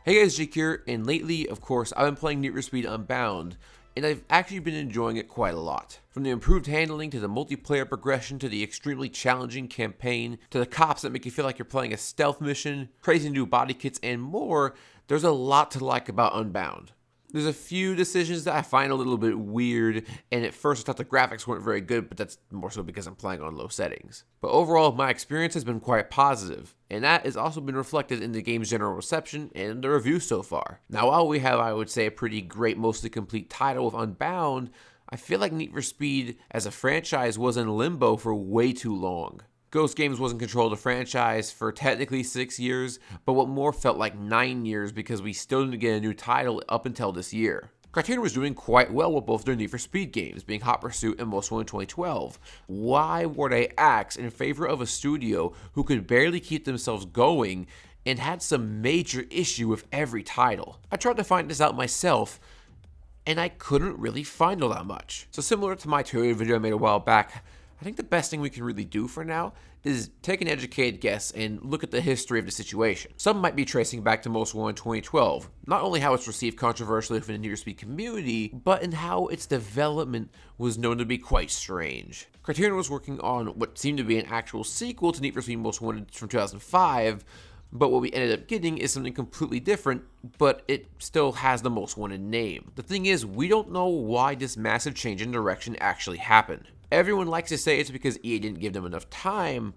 Hey guys, Jake here, and lately, of course, I've been playing NFS Unbound, and I've actually been enjoying it quite a lot. From the improved handling, to the multiplayer progression, to the extremely challenging campaign, to the cops that make you feel like you're playing a stealth mission, crazy new body kits, and more, there's a lot to like about Unbound. There's a few decisions that I find a little bit weird, and at first I thought the graphics weren't very good, but that's more so because I'm playing on low settings. But overall, my experience has been quite positive, and that has also been reflected in the game's general reception and the reviews so far. Now, while we have, I would say, a pretty great, mostly complete title with Unbound, I feel like Need for Speed as a franchise was in limbo for way too long. Ghost Games was in control of the franchise for technically 6 years, but what more felt like 9 years because we still didn't get a new title up until this year. Criterion was doing quite well with both their Need for Speed games, being Hot Pursuit and Most Wanted 2012. Why were they axed in favor of a studio who could barely keep themselves going and had some major issue with every title? I tried to find this out myself, and I couldn't really find all that much. So similar to my Toyota video I made a while back, I think the best thing we can really do for now is take an educated guess and look at the history of the situation. Some might be tracing back to Most Wanted 2012, not only how it's received controversially within the Need for Speed community, but in how its development was known to be quite strange. Criterion was working on what seemed to be an actual sequel to Need for Speed Most Wanted from 2005, but what we ended up getting is something completely different, but it still has the Most Wanted name. The thing is, we don't know why this massive change in direction actually happened. Everyone likes to say it's because EA didn't give them enough time,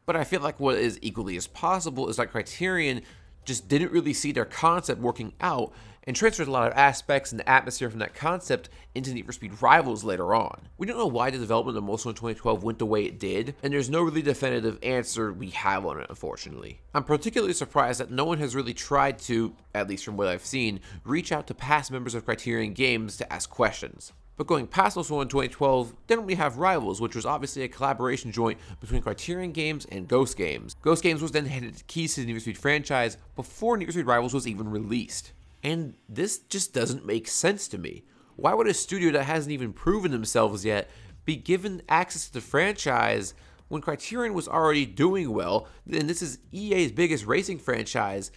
but I feel like what is equally as possible is that Criterion just didn't really see their concept working out and transferred a lot of aspects and the atmosphere from that concept into Need for Speed Rivals later on. We don't know why the development of Most Wanted 2012 went the way it did, and there's no really definitive answer we have on it, unfortunately. I'm particularly surprised that no one has really tried to, at least from what I've seen, reach out to past members of Criterion Games to ask questions. But going past Most Wanted 2012, then we have Rivals, which was obviously a collaboration joint between Criterion Games and Ghost Games. Ghost Games was then handed the keys to the Need for Speed franchise before Need for Speed Rivals was even released. And this just doesn't make sense to me. Why would a studio that hasn't even proven themselves yet be given access to the franchise when Criterion was already doing well, and this is EA's biggest racing franchise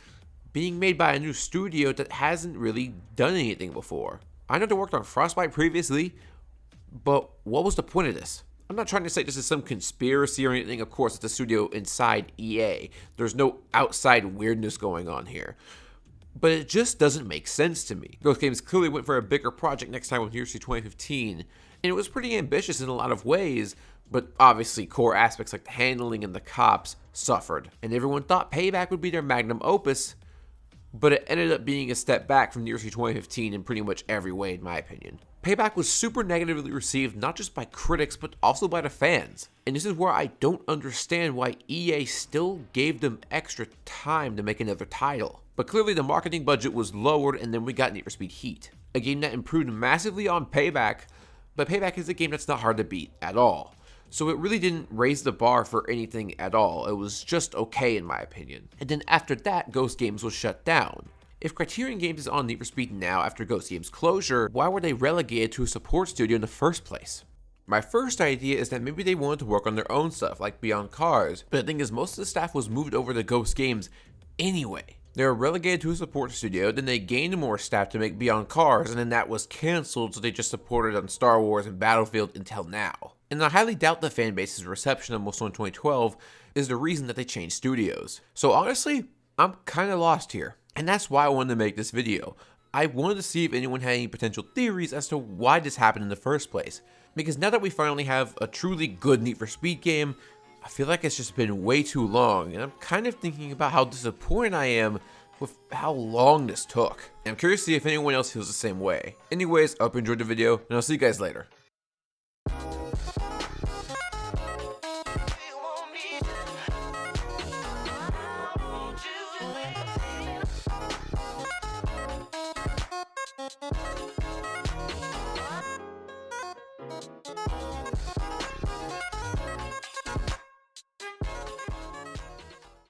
being made by a new studio that hasn't really done anything before? I know they worked on Frostbite previously, but what was the point of this? I'm not trying to say this is some conspiracy or anything. Of course, it's a studio inside EA. There's no outside weirdness going on here. But it just doesn't make sense to me. Ghost Games clearly went for a bigger project next time with Need for Speed 2015, and it was pretty ambitious in a lot of ways, but obviously core aspects like the handling and the cops suffered. And everyone thought Payback would be their magnum opus, but it ended up being a step back from Need for Speed 2015 in pretty much every way, in my opinion. Payback was super negatively received, not just by critics, but also by the fans. And this is where I don't understand why EA still gave them extra time to make another title. But clearly the marketing budget was lowered, and then we got Need for Speed Heat, a game that improved massively on Payback, but Payback is a game that's not hard to beat at all. So it really didn't raise the bar for anything at all. It was just okay in my opinion. And then after that, Ghost Games was shut down. If Criterion Games is on Need for Speed now after Ghost Games' closure, why were they relegated to a support studio in the first place? My first idea is that maybe they wanted to work on their own stuff, like Beyond Cars, but the thing is most of the staff was moved over to Ghost Games anyway. They were relegated to a support studio, then they gained more staff to make Beyond Cars, and then that was cancelled, so they just supported on Star Wars and Battlefield until now. And I highly doubt the fanbase's reception of Most Wanted 2012 is the reason that they changed studios. So honestly, I'm kinda lost here. And that's why I wanted to make this video. I wanted to see if anyone had any potential theories as to why this happened in the first place. Because now that we finally have a truly good Need for Speed game, I feel like it's just been way too long, and I'm kind of thinking about how disappointed I am with how long this took. And I'm curious to see if anyone else feels the same way. Anyways, I hope you enjoyed the video, and I'll see you guys later.